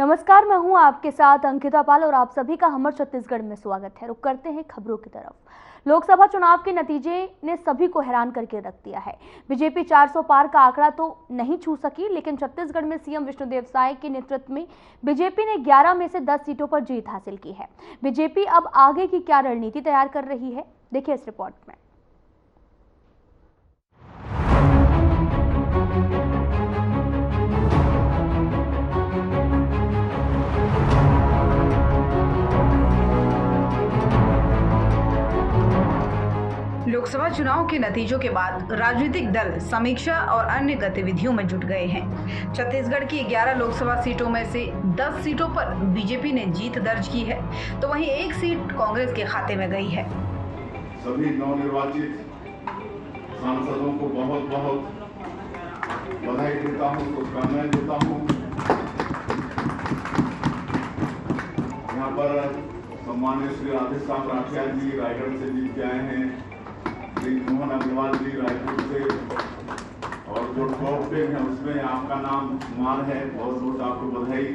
नमस्कार, मैं हूं आपके साथ अंकिता पाल और आप सभी का हमर छत्तीसगढ़ में स्वागत है। रुक करते हैं खबरों की तरफ। लोकसभा चुनाव के नतीजे ने सभी को हैरान करके रख दिया है। बीजेपी 400 पार का आंकड़ा तो नहीं छू सकी, लेकिन छत्तीसगढ़ में सीएम विष्णुदेव साय के नेतृत्व में बीजेपी ने 11 में से 10 सीटों पर जीत हासिल की है। बीजेपी अब आगे की क्या रणनीति तैयार कर रही है, देखिए इस रिपोर्ट में। लोकसभा चुनाव के नतीजों के बाद राजनीतिक दल समीक्षा और अन्य गतिविधियों में जुट गए हैं। छत्तीसगढ़ की 11 लोकसभा सीटों में से 10 सीटों पर बीजेपी ने जीत दर्ज की है, तो वहीं एक सीट कांग्रेस के खाते में गई है। सभी नवनिर्वाचित सांसदों को बहुत बहुत बधाई देता हूँ, शुभकामनाएं देता हूँ। यहाँ पर सम्मानित श्री राधेश्याम राठिया जी रायगढ़ से जीत के आए हैं, श्री मोहन अग्रवाल जी रायपुर से, और जो टॉप 10 है उसमें आपका नाम शुमार है, बहुत बहुत आपको बधाई।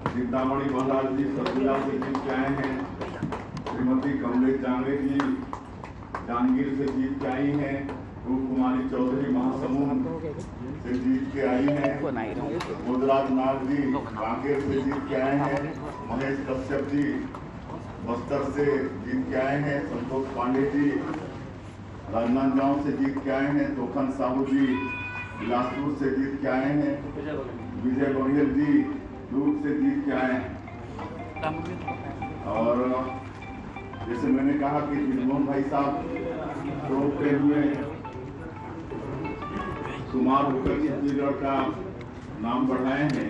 सीतामढ़ी महाराज जी सरगुजा से जीत के आए हैं, श्रीमती कमलेश जांगड़े जी जांगीर से जीत के आई हैं, रूप कुमारी चौधरी महासमुंद से जीत के आई हैं, मुद्राज नाग जी कांकेर से जीत के आए हैं, महेश कश्यप जी बस्तर से जीत के आए हैं, संतोष पांडे जी राजनांदगांव से जीत के आए हैं, तोखन साहू जी बिलासपुर से जीत के आए हैं, विजय बघेल जी दुर्ग से जीत के आए हैं। और जैसे मैंने कहा कि जगमोहन भाई साहब रोकते हुए शुमार होकर छत्तीसगढ़ का नाम बढ़ाए हैं।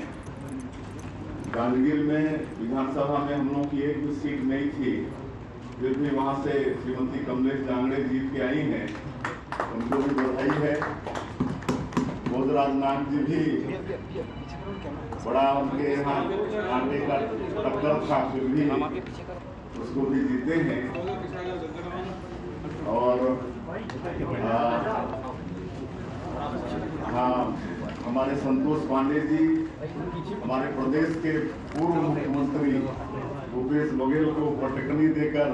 जांजगीर में विधानसभा में हम लोग की एक भी सीट नहीं थी, फिर भी वहां से श्रीमती कमलेश जांगड़े जीत के आई हैं, उनको भी बधाई है। बोधराज नाग जी भी बड़ा उनके यहाँ आने का टक्कर था, फिर भी उसको भी जीते हैं। और हमारे संतोष पांडे जी हमारे प्रदेश के पूर्व मुख्यमंत्री भूपेश बघेल को पटकनी देकर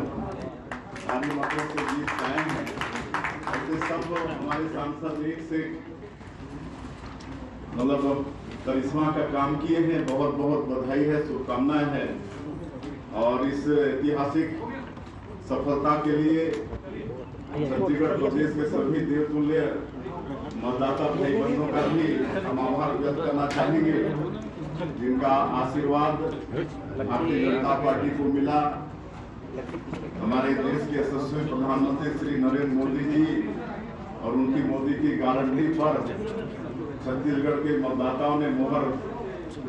भारी मतों से जीत आए हैं। ऐसे सब हमारे सांसद एक से मतलब करिश्मा का काम किए हैं, बहुत बहुत बधाई है, शुभकामनाएं हैं। और इस ऐतिहासिक सफलता के लिए छत्तीसगढ़ प्रदेश के सभी देवतुल्य मतदाता भाई बहनों का भी हम आभार व्यक्त करना चाहेंगे, जिनका आशीर्वाद भारतीय जनता पार्टी को मिला। हमारे देश के यशस्वी प्रधानमंत्री श्री नरेंद्र मोदी जी और उनकी मोदी की गारंटी पर छत्तीसगढ़ के मतदाताओं ने मोहर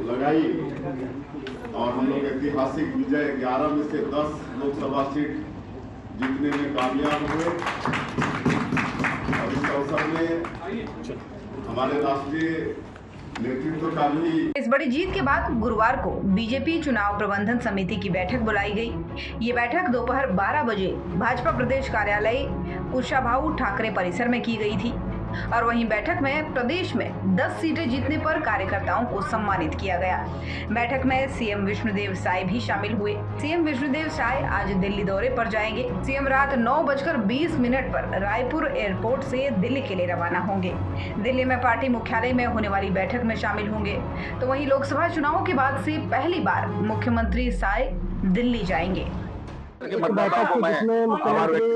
लगाई और हम लोग ऐतिहासिक विजय 11 में से 10 लोकसभा सीट जीतने में कामयाब हुए। और इस अवसर में हमारे राष्ट्रीय नेतृत्व का भी इस बड़ी जीत के बाद गुरुवार को बीजेपी चुनाव प्रबंधन समिति की बैठक बुलाई गई। ये बैठक दोपहर 12 बजे भाजपा प्रदेश कार्यालय कुशाभाऊ ठाकरे परिसर में की गई थी। और वहीं बैठक में प्रदेश में 10 सीटें जीतने पर कार्यकर्ताओं को सम्मानित किया गया। बैठक में सीएम विष्णुदेव साय भी शामिल हुए। सीएम विष्णुदेव साय आज दिल्ली दौरे पर जाएंगे। सीएम रात 9:20 पर रायपुर एयरपोर्ट से दिल्ली के लिए रवाना होंगे। दिल्ली में पार्टी मुख्यालय में होने वाली बैठक में शामिल होंगे। तो वहीं लोकसभा चुनाव के बाद से पहली बार मुख्यमंत्री साय दिल्ली जाएंगे। बैठक थी जिसमें मुख्यमंत्री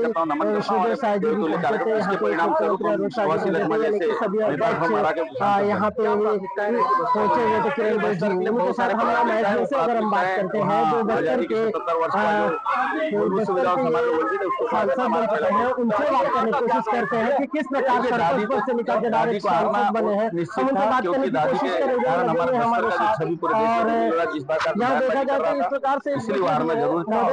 विष्णुदेव साय जी भी पहुंचे थे। यहाँ पे मुख्यमंत्री अरुण साह जी पहुंचे थे, सभी अध्यक्ष यहाँ पे पहुंचे हुए थे। किरण बेदी जी उनके साथ हम लोग महसूस से अगर हम बात करते हैं जो बस्तर के सांसद बन चुके हैं, उनसे बात करने की कोशिश करते हैं कि किस प्रकार से निकल के डायरेक्ट सांसद बने हैं। हम उनसे बात करने की कोशिश करेंगे हमारे साथ। और यहाँ देखा जाए तो इस प्रकार से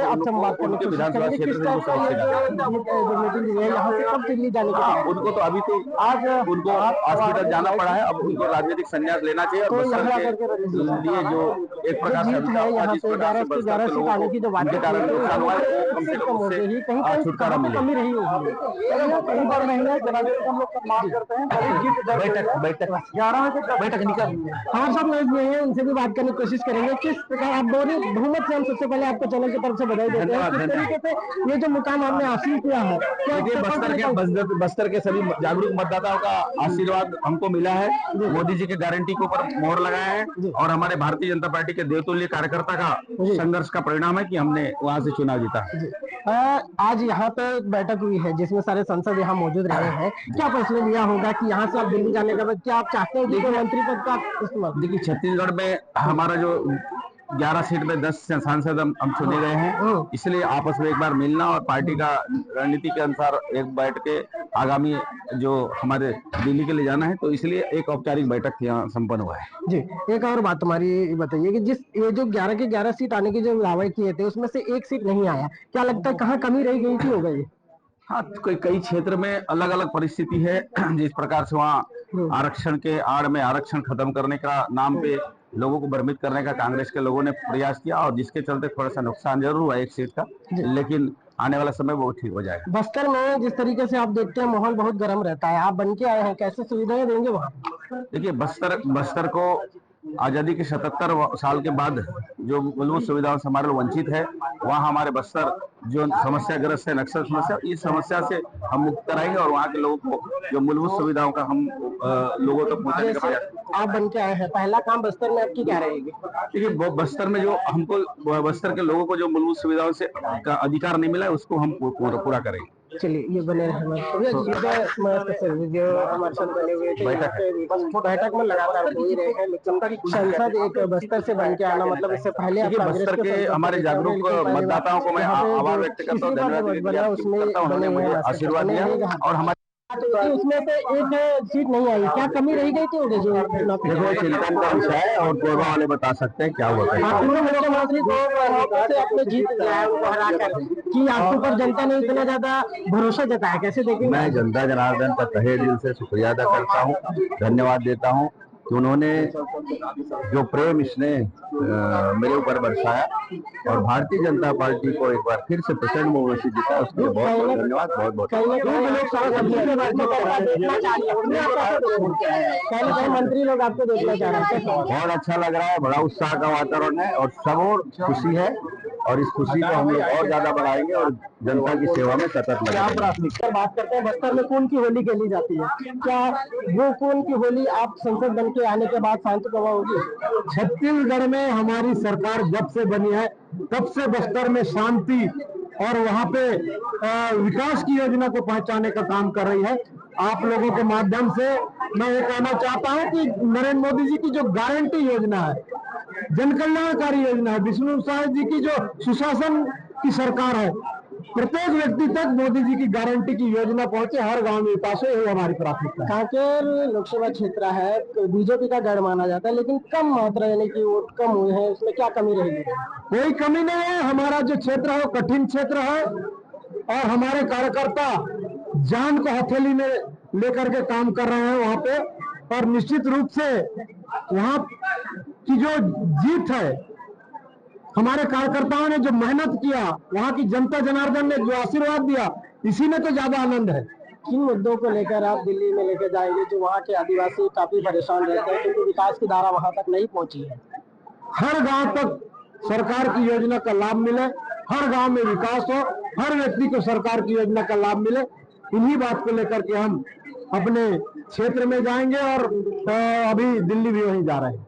आप संवाद करने की कोशिश करेंगे। किस टाइप का ये जो मीटिंग है यहाँ से कब दिल्ली जाने की? उनको तो अभी तो आज उनको हॉस्पिटल जाना पड़ा है, अब उनको राजनीतिक संन्यास लेना चाहिए और बस्तर के लिए जो एक प्रकार से यहाँ पे 11 सीट आने की जो बात के कारण नुकसान हुआ है वो कम से कम उससे छुटकारा मिले। कमी रही होगी कई बार नहीं है, हम लोग मांग करते हैं बैठक निकल। हाँ सब लोग ये हैं, उनसे भी बात करने की कोशिश करेंगे। किस प्रकार आप दोनों बहुमत से, हम सबसे पहले आपको चैनल की तरफ से बधाई देते हैं। किस तरीके से ये जो मुकाम आपने हासिल किया है, बस्तर के सभी जागरूक मतदाताओं का आशीर्वाद हमको मिला है, मोदी जी के गारंटी के ऊपर मोहर लगाया है और हमारे भारतीय जनता पार्टी के देवतुल्य कार्यकर्ता का संघर्ष का परिणाम है कि हमने वहां से चुनाव जीता। आज यहाँ पे बैठक हुई है जिसमें सारे सांसद यहाँ मौजूद रहे हैं। क्या फैसला लिया होगा कि यहाँ से आप दिल्ली जाने के बाद क्या आप चाहते हैं कि मंत्री पद का इस्तेमाल? देखिए, छत्तीसगढ़ में हमारा जो 11 सीट में 10 सांसद हम चुने गए हैं, इसलिए आपस में एक बार मिलना और पार्टी का रणनीति के अनुसार एक बैठ के आगामी जो हमारे दिल्ली के लिए जाना है, तो इसलिए एक औपचारिक बैठक यहाँ संपन्न हुआ है। जी, एक और बात तुम्हारी बताइए कि ये जो 11 के 11 सीट आने की जो दावे किए थे उसमें से एक सीट नहीं आया, क्या लगता है कहाँ कमी रह गई थी? होगा ये? हाँ, कई क्षेत्र में अलग अलग परिस्थिति है। जिस प्रकार से वहाँ आरक्षण के आड़ में आरक्षण खत्म करने का नाम पे लोगों को भ्रमित करने का कांग्रेस के लोगों ने प्रयास किया और जिसके चलते थोड़ा सा नुकसान जरूर हुआ एक सीट का, लेकिन आने वाला समय वो ठीक हो जाएगा। बस्तर में जिस तरीके से आप देखते हैं माहौल बहुत गर्म रहता है, आप बन के आए हैं, कैसे सुविधाएं देंगे वहाँ? देखिए, बस्तर को आजादी के 77 साल के बाद जो मूलभूत सुविधाओं से हमारे लोग वंचित है, वहाँ हमारे बस्तर जो समस्याग्रस्त है, नक्सल समस्या, इस समस्या से हम मुक्त कराएंगे और वहाँ के लोगों को जो मूलभूत सुविधाओं का हम लोगों तक पहुँचाने का प्रयास। आप बन के आए हैं, पहला काम बस्तर में आपकी क्या रहेगी? देखिए, बस्तर में जो हमको बस्तर के लोगों को जो मूलभूत सुविधाओं से का अधिकार नहीं मिला है उसको हम पूरा करेंगे। चलिए, ये बने रहे बैठक में लगातार हो ही रहे हैं, लेकिन संसद एक बस्तर से बन के आना मतलब इससे पहले बस्तर के हमारे जागरूक मतदाताओं को मैं आभार व्यक्त करता हूँ, धन्यवाद, उन्होंने मुझे आशीर्वाद दिया और हमारे उसमें से एक सीट नहीं आई, क्या कमी रह गई थी? देखो, चिंतन का विषय है और पूर्वा वाले बता सकते हैं क्या हुआ है। मुख्यमंत्री को आपने जीत दिया है उनको हरा कर, कि आपके ऊपर जनता ने इतना ज्यादा भरोसा जताया, कैसे देखेंगे? मैं जनता जनार्दन का तहे दिल से शुक्रिया अदा करता हूँ, धन्यवाद देता हूँ कि उन्होंने जो प्रेम स्नेह मेरे ऊपर बरसाया और भारतीय जनता पार्टी को एक बार फिर से प्रचंड बहुमत से जीता, उसके लिए बहुत बहुत धन्यवाद। बहुत मंत्री लोग आपको देखना चाह रहे हैं, बहुत अच्छा लग रहा है, बड़ा उत्साह का वातावरण है और सब और खुशी है और इस खुशी को हम और ज्यादा बढ़ाएंगे और जनता की सेवा में सतत लगेंगे। प्राथमिकता बात करते हैं, बस्तर में कौन की होली खेली जाती है, क्या वो कौन की होली आप संसद बन के आने के बाद शांति प्रभाव होगी? छत्तीसगढ़ में हमारी सरकार जब से बनी है तब से बस्तर में शांति और वहाँ पे विकास की योजना को पहुंचाने का काम कर रही है। आप लोगों के माध्यम से मैं ये कहना चाहता हूँ कि नरेंद्र मोदी जी की जो गारंटी योजना है, जन कल्याणकारी योजना है, विष्णु साय जी की जो सुशासन की सरकार है, प्रत्येक व्यक्ति तक मोदी जी की गारंटी की योजना पहुंचे, हर गांव में विकास हो, यही हमारी प्राथमिकता है। कांकेर लोकसभा क्षेत्र है, बीजेपी का गढ़ माना जाता है, लेकिन कम मात्रा यानी कि वोट कम हुए हैं, उसमें क्या कमी रहेगी? कोई कमी नहीं है, हमारा जो क्षेत्र है वो कठिन क्षेत्र है और हमारे कार्यकर्ता जान को हथेली में लेकर के काम कर रहे हैं वहां पे, और निश्चित रूप से वहां की जो जीत है, हमारे कार्यकर्ताओं ने जो मेहनत किया, वहां की जनता जनार्दन ने जो आशीर्वाद दिया, इसी में तो ज्यादा आनंद है। किन मुद्दों को लेकर आप दिल्ली में लेकर जाएंगे जो वहाँ के आदिवासी काफी परेशान रहते हैं क्योंकि विकास की धारा वहां तक नहीं पहुंची है? हर गांव तक सरकार की योजना का लाभ मिले, हर गांव में विकास हो, हर व्यक्ति को सरकार की योजना का लाभ मिले, इन्हीं बात को लेकर के हम अपने क्षेत्र में जाएंगे और अभी दिल्ली भी वहीं जा रहे हैं।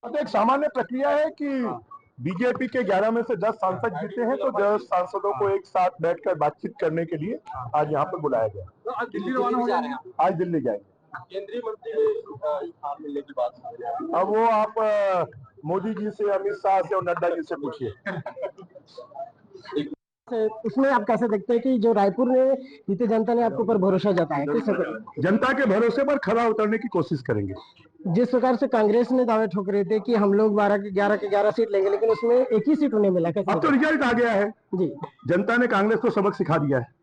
तो एक सामान्य प्रक्रिया है कि बीजेपी के 11 में से 10 सांसद जीते हैं, तो 10 सांसदों को एक साथ बैठकर बातचीत करने के लिए आज यहाँ पर बुलाया गया। तो आज दिल्ली रवाना हो जाएंगे? आज दिल्ली जाएंगे। केंद्रीय मंत्री ने मिलने की बात, अब वो आप मोदी जी से, अमित शाह से और नड्डा जी से पूछिए। उसमें आप कैसे देखते हैं कि जो रायपुर में बीते जनता ने आपके ऊपर भरोसा जताया, किस जनता के भरोसे पर खरा उतरने की कोशिश करेंगे। जिस प्रकार से कांग्रेस ने दावे ठोकरे थे कि हम लोग 12 के 11 सीट लेंगे, लेकिन उसमें एक ही सीट उन्हें मिला, कैसे? अब तो रिजल्ट आ गया है जी, जनता ने कांग्रेस को सबक सिखा दिया है।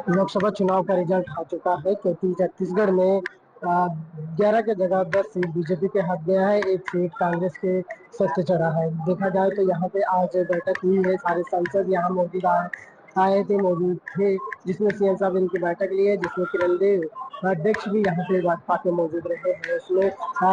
लोकसभा चुनाव का रिजल्ट आ चुका है क्योंकि छत्तीसगढ़ में 11 के जगह 10 सीट बीजेपी के हाथ गया है, एक सीट कांग्रेस के सत्य चढ़ा है। देखा जाए तो यहाँ पे आज बैठक हुई है, सारे सांसद यहाँ मौजूद मौजूद थे, जिसमें सीएम साहब इनकी बैठक ली है, जिसमें किरण देव अध्यक्ष भी यहाँ पे भाजपा के मौजूद रहे हैं। उसमें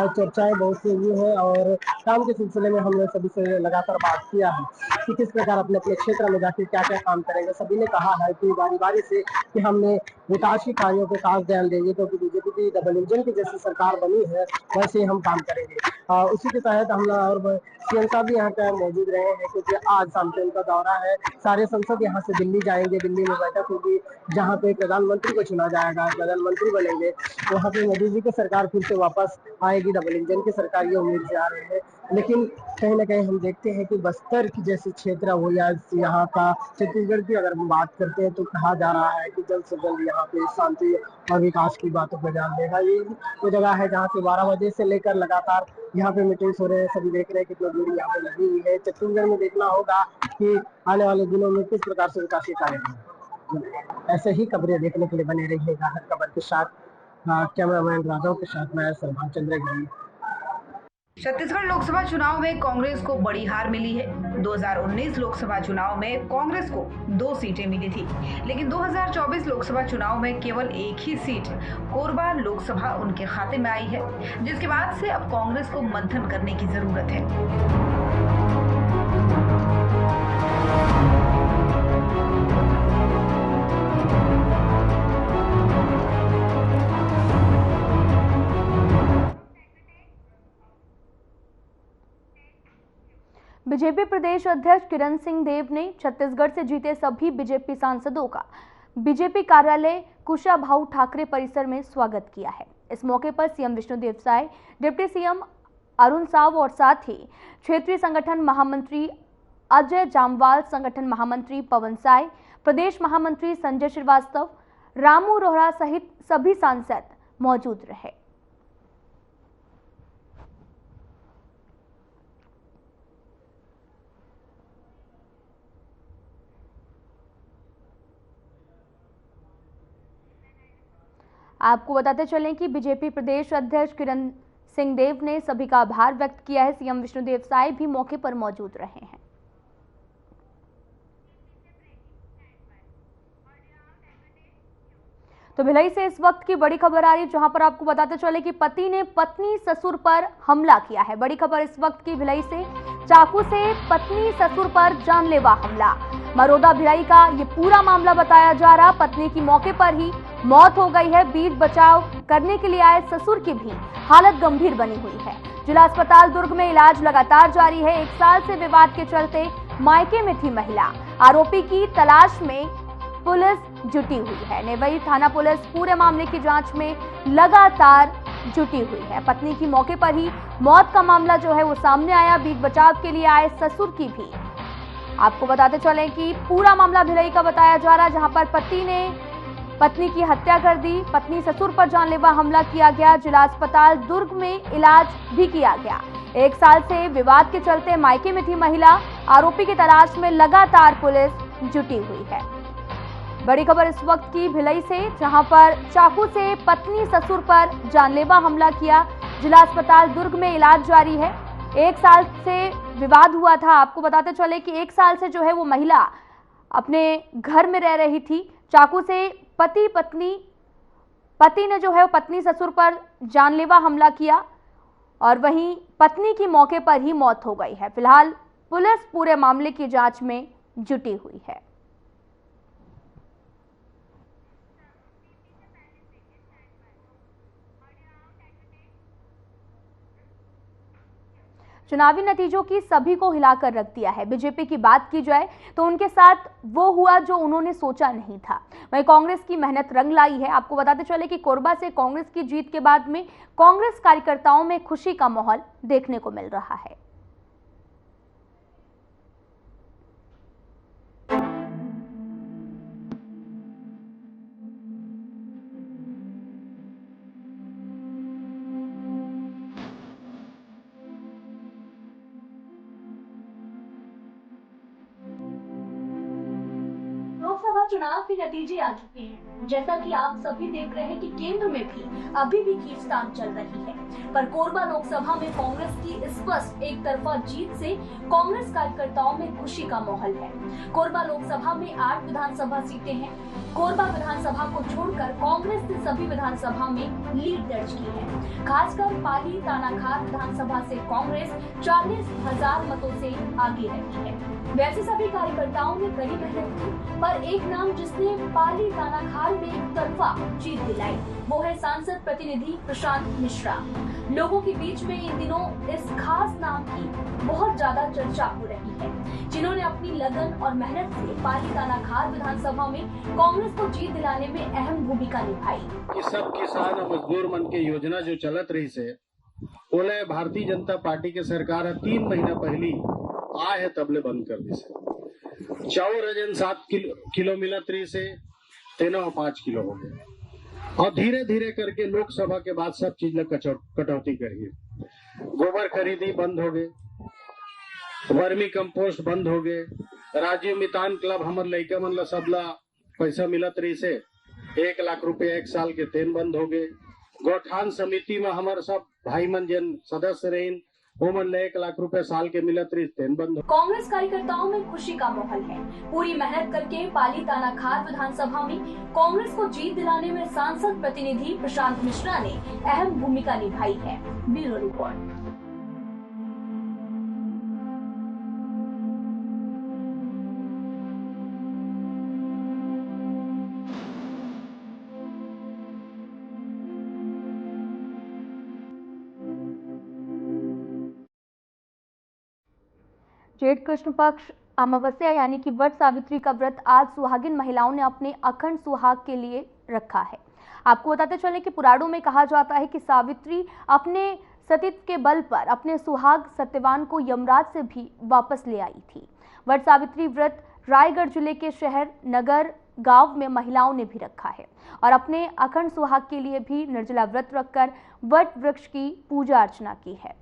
चर्चाएं बहुत सी हुई है और काम के सिलसिले में हमने सभी से लगातार बात किया है कि किस प्रकार अपने अपने क्षेत्र में जाकर क्या क्या काम करेंगे। सभी ने कहा है कि बारी बारी से कि हमने विकास के कार्यों पे खास ध्यान देंगे, क्योंकि बीजेपी की डबल इंजन की जैसी सरकार बनी है वैसे ही हम काम करेंगे। उसी के तहत हम और सीएम साहब भी यहाँ पे मौजूद रहे हैं, क्योंकि आज शाम को उनका दौरा है। सारे संसद यहाँ से दिल्ली जाएंगे, दिल्ली में बैठक होगी जहाँ पे प्रधानमंत्री को चुना जाएगा, प्रधानमंत्री बनेंगे। वहाँ पे मोदी जी की सरकार फिर से वापस आएगी, डबल इंजन की सरकार, ये उम्मीद जा रहे हैं। लेकिन कहीं ना कहीं हम देखते हैं कि बस्तर की जैसे क्षेत्र हो या यहाँ का छत्तीसगढ़ की अगर हम बात करते हैं तो कहा जा रहा है कि जल्द से जल्द यहाँ पे शांति और विकास की बातों पर ध्यान देगा। ये वो जगह है जहाँ से 12 बजे से लेकर लगातार यहाँ पे मीटिंग्स हो रहे हैं, सभी देख रहे हैं कितनी भीड़ यहाँ पे लगी हुई है। छत्तीसगढ़ में देखना होगा कि आने वाले दिनों में किस प्रकार से विकास कार्य होंगे। ऐसे ही खबरें देखने के लिए बने रहिएगा हर खबर के साथ। कैमरामैन राघव के साथ मैं सलमान चंद्रगिरी। छत्तीसगढ़ लोकसभा चुनाव में कांग्रेस को बड़ी हार मिली है। 2019 लोकसभा चुनाव में कांग्रेस को 2 सीटें मिली थी, लेकिन 2024 लोकसभा चुनाव में केवल एक ही सीट कोरबा लोकसभा उनके खाते में आई है, जिसके बाद से अब कांग्रेस को मंथन करने की जरूरत है। बीजेपी प्रदेश अध्यक्ष किरण सिंह देव ने छत्तीसगढ़ से जीते सभी बीजेपी सांसदों का बीजेपी कार्यालय कुशाभाऊ ठाकरे परिसर में स्वागत किया है। इस मौके पर CM Vishnudeo Sai, deputy CM Arun Sao और साथ ही क्षेत्रीय संगठन महामंत्री अजय जामवाल, संगठन महामंत्री पवन साय, प्रदेश महामंत्री संजय श्रीवास्तव, रामू रोहरा सहित सभी सांसद मौजूद रहे। आपको बताते चलें कि बीजेपी प्रदेश अध्यक्ष किरण सिंह देव ने सभी का आभार व्यक्त किया है। सीएम विष्णुदेव साय भी मौके पर मौजूद रहे हैं। तो भिलाई से इस वक्त की बड़ी खबर आ रही है, जहां पर आपको बताते चले कि पति ने पत्नी ससुर पर हमला किया है। बड़ी खबर इस वक्त की भिलाई से, चाकू से पत्नी ससुर पर जानलेवा हमला। मरोदा भिलाई का ये पूरा मामला बताया जा रहा। पत्नी की मौके पर ही मौत हो गई है। बीच बचाव करने के लिए आए ससुर की भी हालत गंभीर बनी हुई है। जिला अस्पताल दुर्ग में इलाज लगातार जारी है। 1 साल से विवाद के चलते मायके में थी महिला। आरोपी की तलाश में पुलिस जुटी हुई है। नेवई थाना पुलिस पूरे मामले की जांच में लगातार जुटी हुई है। पत्नी की मौके पर ही मौत का मामला जो है वो सामने आया। बीच बचाव के लिए आए ससुर की भी आपको बताते चलें कि पूरा मामला भिलाई का बताया जा रहा है, जहां पर पति ने पत्नी की हत्या कर दी। पत्नी ससुर पर जानलेवा हमला किया गया। जिला अस्पताल दुर्ग में इलाज भी किया गया। 1 साल से विवाद के चलते मायके में थी महिला। आरोपी की तलाश में लगातार पुलिस जुटी हुई है। बड़ी खबर इस वक्त की भिलाई से, जहां पर चाकू से पत्नी ससुर पर जानलेवा हमला किया। जिला अस्पताल दुर्ग में इलाज जारी है। 1 साल से विवाद हुआ था। आपको बताते चले कि 1 साल से जो है वो महिला अपने घर में रह रही थी। चाकू से पति ने जो है पत्नी ससुर पर जानलेवा हमला किया और वहीं पत्नी की मौके पर ही मौत हो गई है। फिलहाल पुलिस पूरे मामले की जांच में जुटी हुई है। चुनावी नतीजों की सभी को हिलाकर रख दिया है। बीजेपी की बात की जाए तो उनके साथ वो हुआ जो उन्होंने सोचा नहीं था। वहीं कांग्रेस की मेहनत रंग लाई है। आपको बताते चले कि कोरबा से कांग्रेस की जीत के बाद में कांग्रेस कार्यकर्ताओं में खुशी का माहौल देखने को मिल रहा है। चुनाव के नतीजे आ चुके हैं। जैसा कि आप सभी देख रहे हैं कि केंद्र में भी अभी भी खींचतान चल रही है, पर कोरबा लोकसभा में कांग्रेस की स्पष्ट एक तरफा जीत से कांग्रेस कार्यकर्ताओं में खुशी का माहौल है। कोरबा लोकसभा में 8 विधानसभा सीटें हैं। कोरबा विधानसभा को छोड़कर कांग्रेस ने सभी विधानसभा में लीड दर्ज की है। खासकर पाली तानाखार विधानसभा से कांग्रेस 40,000 मतों से आगे रही है। वैसे सभी कार्यकर्ताओं ने कड़ी मेहनत की, पर एक नाम जिसने पाली तानाखार में एक तरफा जीत दिलाई वो है सांसद प्रतिनिधि प्रशांत मिश्रा। लोगों के बीच में इन दिनों इस खास नाम की बहुत ज्यादा चर्चा हो रही है, जिन्होंने अपनी लगन और मेहनत से पाली तानाखार विधानसभा में कांग्रेस को जीत दिलाने में अहम भूमिका निभाई। कि सब किसान और मजदूर मन के योजना जो चलत रही से बोले भारतीय जनता पार्टी के सरकार 3 महीना पहली आए है तबले बंद कर दी से 7 किलो मिलत रही से 5 किलो हो गए और धीरे धीरे करके लोकसभा के बाद सब चीज में कटौती करिए। गोबर खरीदी बंद हो गए, वर्मी कंपोस्ट बंद हो गए, राजीव मितान क्लब हमर लड़का मन ला सबला पैसा मिलत रही से 1 लाख रुपया 1 साल के तेन बंद हो गए। गौठान समिति में हमारे सब भाई मन जन सदस्य रहे वो मन 1 लाख रुपए साल के मिलत रही तेन बंद। कांग्रेस कार्यकर्ताओं में खुशी का माहौल है। पूरी मेहनत करके पाली तानाखार विधानसभा में कांग्रेस को जीत दिलाने में सांसद प्रतिनिधि प्रशांत मिश्रा ने अहम भूमिका निभाई है। Bureau report. जेठ कृष्ण पक्ष अमावस्या यानी कि वट सावित्री का व्रत आज सुहागिन महिलाओं ने अपने अखंड सुहाग के लिए रखा है। आपको बताते चले कि पुराणों में कहा जाता है कि सावित्री अपने सतीत्व के बल पर अपने सुहाग सत्यवान को यमराज से भी वापस ले आई थी। वट सावित्री व्रत रायगढ़ जिले के शहर नगर गांव में महिलाओं ने भी रखा है और अपने अखंड सुहाग के लिए भी निर्जला व्रत रखकर वट वृक्ष की पूजा अर्चना की है।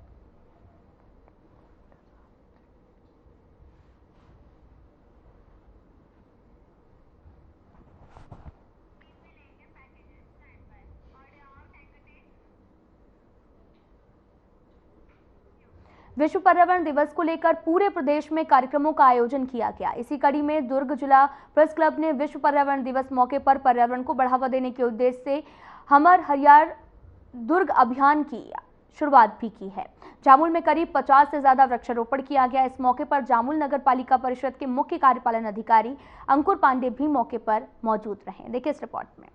विश्व पर्यावरण दिवस को लेकर पूरे प्रदेश में कार्यक्रमों का आयोजन किया गया। इसी कड़ी में दुर्ग जिला प्रेस क्लब ने विश्व पर्यावरण दिवस मौके पर पर्यावरण को बढ़ावा देने के उद्देश्य से हमर हरियर दुर्ग अभियान की शुरुआत भी की है। जामुल में करीब 50 से ज्यादा वृक्षारोपण किया गया। इस मौके पर जामुल नगर पालिका परिषद के मुख्य कार्यपालन अधिकारी अंकुर पांडे भी मौके पर मौजूद रहे। देखिए इस रिपोर्ट में।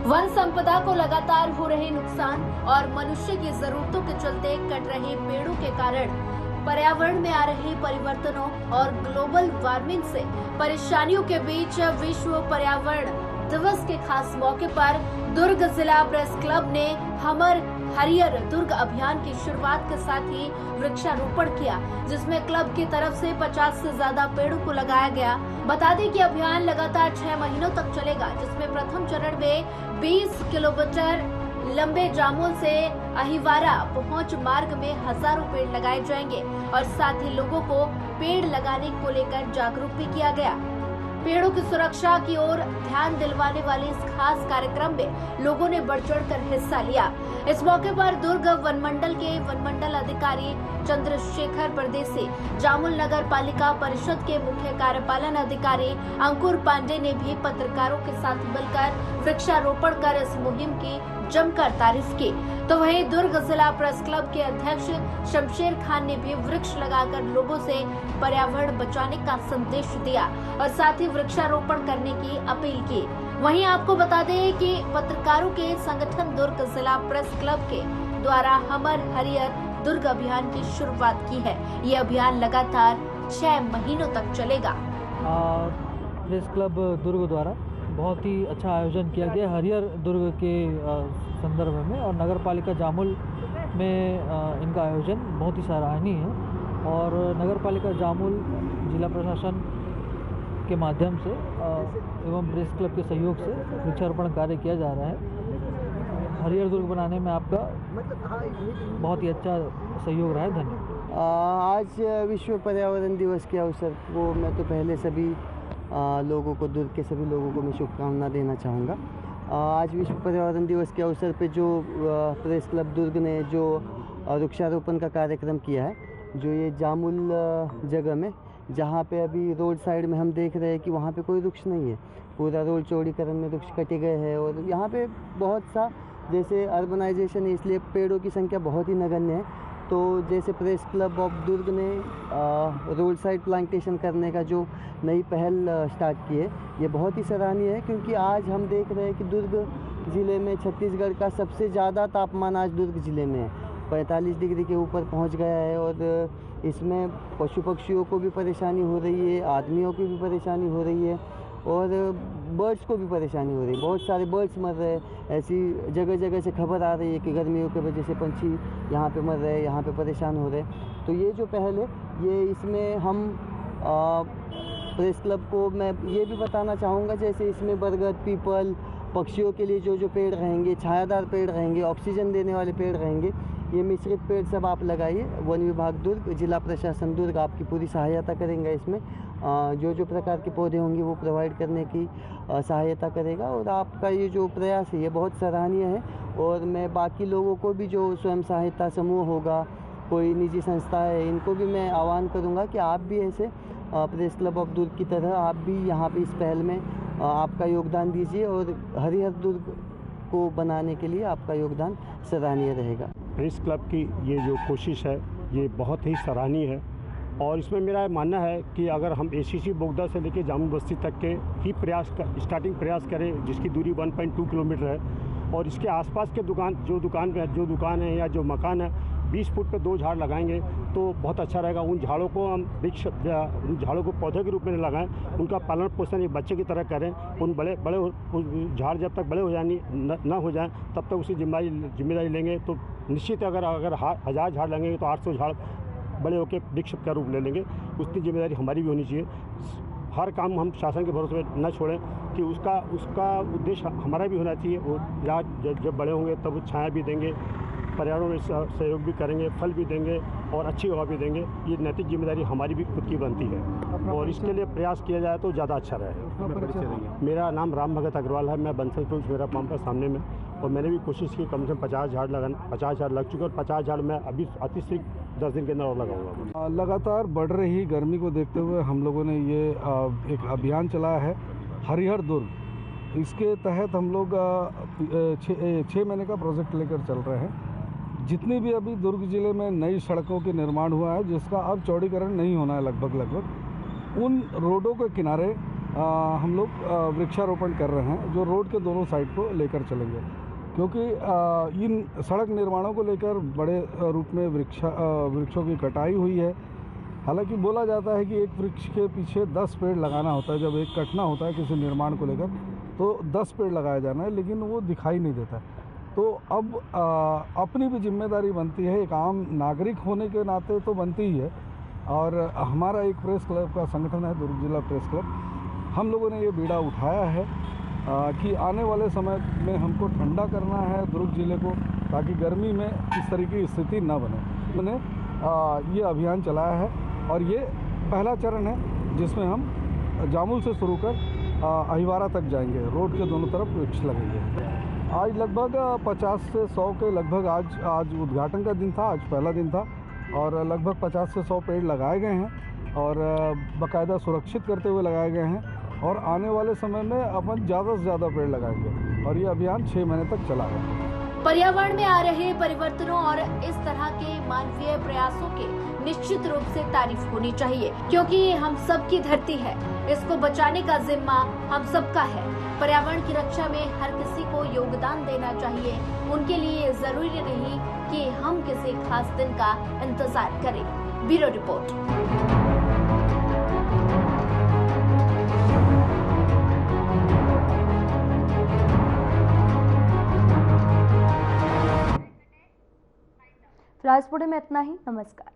वन संपदा को लगातार हो रहे नुकसान और मनुष्य की जरूरतों के चलते कट रहे पेड़ों के कारण पर्यावरण में आ रहे परिवर्तनों और ग्लोबल वार्मिंग से परेशानियों के बीच विश्व पर्यावरण दिवस के खास मौके पर दुर्ग जिला प्रेस क्लब ने हमर हरियर दुर्ग अभियान की शुरुआत के साथ ही वृक्षारोपण किया, जिसमें क्लब की तरफ से 50 से ज्यादा पेड़ों को लगाया गया। बता दें कि अभियान लगातार 6 महीनों तक चलेगा, जिसमें प्रथम चरण में 20 किलोमीटर लंबे जामुल से अहिवारा पहुंच मार्ग में हजारों पेड़ लगाए जाएंगे और साथ ही लोगों को पेड़ लगाने को लेकर जागरूक भी किया गया। पेड़ों की सुरक्षा की ओर ध्यान दिलवाने वाले इस खास कार्यक्रम में लोगों ने बढ़ चढ़कर हिस्सा लिया। इस मौके पर दुर्ग वनमंडल के वनमंडल अधिकारी चंद्रशेखर परदेसी, जामुल नगर पालिका परिषद के मुख्य कार्यपालन अधिकारी अंकुर पांडे ने भी पत्रकारों के साथ मिलकर वृक्षारोपण कर इस मुहिम की जमकर तारीफ की। तो वहीं दुर्ग जिला प्रेस क्लब के अध्यक्ष शमशेर खान ने भी वृक्ष लगाकर लोगों से पर्यावरण बचाने का संदेश दिया और साथ ही वृक्षारोपण करने की अपील की। वहीं आपको बता दें कि पत्रकारों के संगठन दुर्ग जिला प्रेस क्लब के द्वारा हमर हरियर दुर्ग अभियान की शुरुआत की है। ये अभियान लगातार 6 महीनों तक चलेगा। प्रेस क्लब दुर्ग द्वारा बहुत ही अच्छा आयोजन किया गया हरियर दुर्ग के संदर्भ में, और नगर पालिका जामुल में इनका आयोजन बहुत ही सराहनीय है। और नगर पालिका जामुल जिला प्रशासन के माध्यम से एवं प्रेस क्लब के सहयोग से वृक्षारोपण कार्य किया जा रहा है। हरिहर दुर्ग बनाने में आपका बहुत ही अच्छा सहयोग रहा है। धन्यवाद। आज विश्व पर्यावरण दिवस के अवसर को मैं तो पहले सभी लोगों को, दुर्ग के सभी लोगों को मैं शुभकामना देना चाहूँगा। आज विश्व पर्यावरण दिवस के अवसर पे जो प्रेस क्लब दुर्ग ने जो वृक्षारोपण का कार्यक्रम किया है, जो ये जामुल जगह में, जहाँ पे अभी रोड साइड में हम देख रहे हैं कि वहाँ पे कोई वृक्ष नहीं है, पूरा रोड चौड़ीकरण में वृक्ष कटे गए हैं। और यहाँ पे बहुत सा, जैसे अर्बनाइजेशन है इसलिए पेड़ों की संख्या बहुत ही नगण्य है। तो जैसे प्रेस क्लब ऑफ दुर्ग ने रोड साइड प्लांटेशन करने का जो नई पहल स्टार्ट की है, ये बहुत ही सराहनीय है, क्योंकि आज हम देख रहे हैं कि दुर्ग ज़िले में छत्तीसगढ़ का सबसे ज़्यादा तापमान आज दुर्ग ज़िले में है, 45 डिग्री के ऊपर पहुंच गया है। और इसमें पशु पक्षियों को भी परेशानी हो रही है, आदमियों की भी परेशानी हो रही है, और बर्ड्स को भी परेशानी हो रही है। बहुत सारे बर्ड्स मर रहे हैं। ऐसी जगह जगह से खबर आ रही है कि गर्मियों की वजह से पंछी यहाँ पे मर रहे हैं, यहाँ पे परेशान हो रहे हैं। तो ये जो पहल है, ये इसमें हम प्रेस क्लब को मैं ये भी बताना चाहूँगा, जैसे इसमें बरगद, पीपल, पक्षियों के लिए जो पेड़ रहेंगे, छायादार पेड़ रहेंगे, ऑक्सीजन देने वाले पेड़ रहेंगे, ये मिश्रित पेड़ सब आप लगाइए। वन विभाग दुर्ग, जिला प्रशासन दुर्ग आपकी पूरी सहायता करेंगे। इसमें जो प्रकार के पौधे होंगे वो प्रोवाइड करने की सहायता करेगा। और आपका ये जो प्रयास है ये बहुत सराहनीय है। और मैं बाकी लोगों को भी, जो स्वयं सहायता समूह होगा, कोई निजी संस्था है, इनको भी मैं आह्वान करूँगा कि आप भी ऐसे प्रेस क्लब ऑफ दुर्ग की तरह आप भी यहाँ पे इस पहल में आपका योगदान दीजिए, और हरिहर दुर्ग को बनाने के लिए आपका योगदान सराहनीय रहेगा। प्रेस क्लब की ये जो कोशिश है ये बहुत ही सराहनीय है। और इसमें मेरा मानना है कि अगर हम ACC बोगदा से लेकर जामुन बस्ती तक के ही स्टार्टिंग प्रयास करें, जिसकी दूरी 1.2 किलोमीटर है, और इसके आसपास के जो दुकान है या जो मकान है, 20 फुट पे 2 झाड़ लगाएंगे तो बहुत अच्छा रहेगा। उन झाड़ों को हम उन झाड़ों को पौधे के रूप में लगाएं, उनका पालन पोषण एक बच्चे की तरह करें। उन बड़े झाड़ जब तक बड़े हो जाए न हो जाएं, तब तक उसकी जिम्मेदारी लेंगे। तो निश्चित अगर 1000 झाड़ लगेंगे तो 800 झाड़ बड़े होकर वृक्ष का रूप ले लेंगे। उतनी जिम्मेदारी हमारी भी होनी चाहिए। हर काम हम शासन के भरोसे पे न छोड़ें कि उसका उद्देश्य हमारा भी होना चाहिए। और जब बड़े होंगे तब छाया भी देंगे, पर्यावरण में सहयोग भी करेंगे, फल भी देंगे और अच्छी हवा भी देंगे। ये नैतिक जिम्मेदारी हमारी भी खुद की बनती है, और इसके लिए प्रयास किया जाए तो ज़्यादा अच्छा रहेगा। मेरा नाम राम भगत अग्रवाल है। मैं बंसल टूल्स मेरा पंप है सामने में, और मैंने भी कोशिश की कम से कम 50 झाड़ लगाना। 50 झाड़ लग चुके, और 50 झाड़ मैं अभी अतिरिक्त 10 दिन के अंदर और लगाऊंगा। लगातार बढ़ रही गर्मी को देखते हुए हम लोगों ने ये एक अभियान चलाया है, हरिहर दुर्ग। इसके तहत हम लोग 6 महीने का प्रोजेक्ट लेकर चल रहे हैं। जितनी भी अभी दुर्ग ज़िले में नई सड़कों के निर्माण हुआ है, जिसका अब चौड़ीकरण नहीं होना है लगभग, उन रोडों के किनारे हम लोग वृक्षारोपण कर रहे हैं, जो रोड के दोनों साइड को लेकर चलेंगे। क्योंकि इन सड़क निर्माणों को लेकर बड़े रूप में वृक्षों की कटाई हुई है। हालांकि बोला जाता है कि एक वृक्ष के पीछे 10 पेड़ लगाना होता है। जब एक कटना होता है किसी निर्माण को लेकर तो 10 पेड़ लगाया जाना है, लेकिन वो दिखाई नहीं देता। तो अब अपनी भी जिम्मेदारी बनती है, एक आम नागरिक होने के नाते तो बनती ही है। और हमारा एक प्रेस क्लब का संगठन है, दुर्ग जिला प्रेस क्लब। हम लोगों ने ये बीड़ा उठाया है कि आने वाले समय में हमको ठंडा करना है दुर्ग ज़िले को, ताकि गर्मी में इस तरह की स्थिति न बने। मैंने ये अभियान चलाया है, और ये पहला चरण है जिसमें हम जामुल से शुरू कर अहिवारा तक जाएंगे। रोड के दोनों तरफ वृक्ष लगेंगे। आज लगभग 50 से 100 के लगभग आज उद्घाटन का दिन था, आज पहला दिन था, और लगभग 50 से 100 पेड़ लगाए गए हैं, और बाकायदा सुरक्षित करते हुए लगाए गए हैं। और आने वाले समय में अपन ज़्यादा से ज़्यादा पेड़ लगाएंगे, और ये अभियान 6 महीने तक चलाएगा। पर्यावरण में आ रहे परिवर्तनों और इस तरह के मानवीय प्रयासों के निश्चित रूप से तारीफ होनी चाहिए, क्योंकि ये हम सबकी धरती है। इसको बचाने का जिम्मा हम सबका है। पर्यावरण की रक्षा में हर किसी को योगदान देना चाहिए। उनके लिए जरूरी नहीं कि हम किसी खास दिन का इंतजार करें। Bureau report. फिलहाल इस वीडियो में इतना ही। नमस्कार।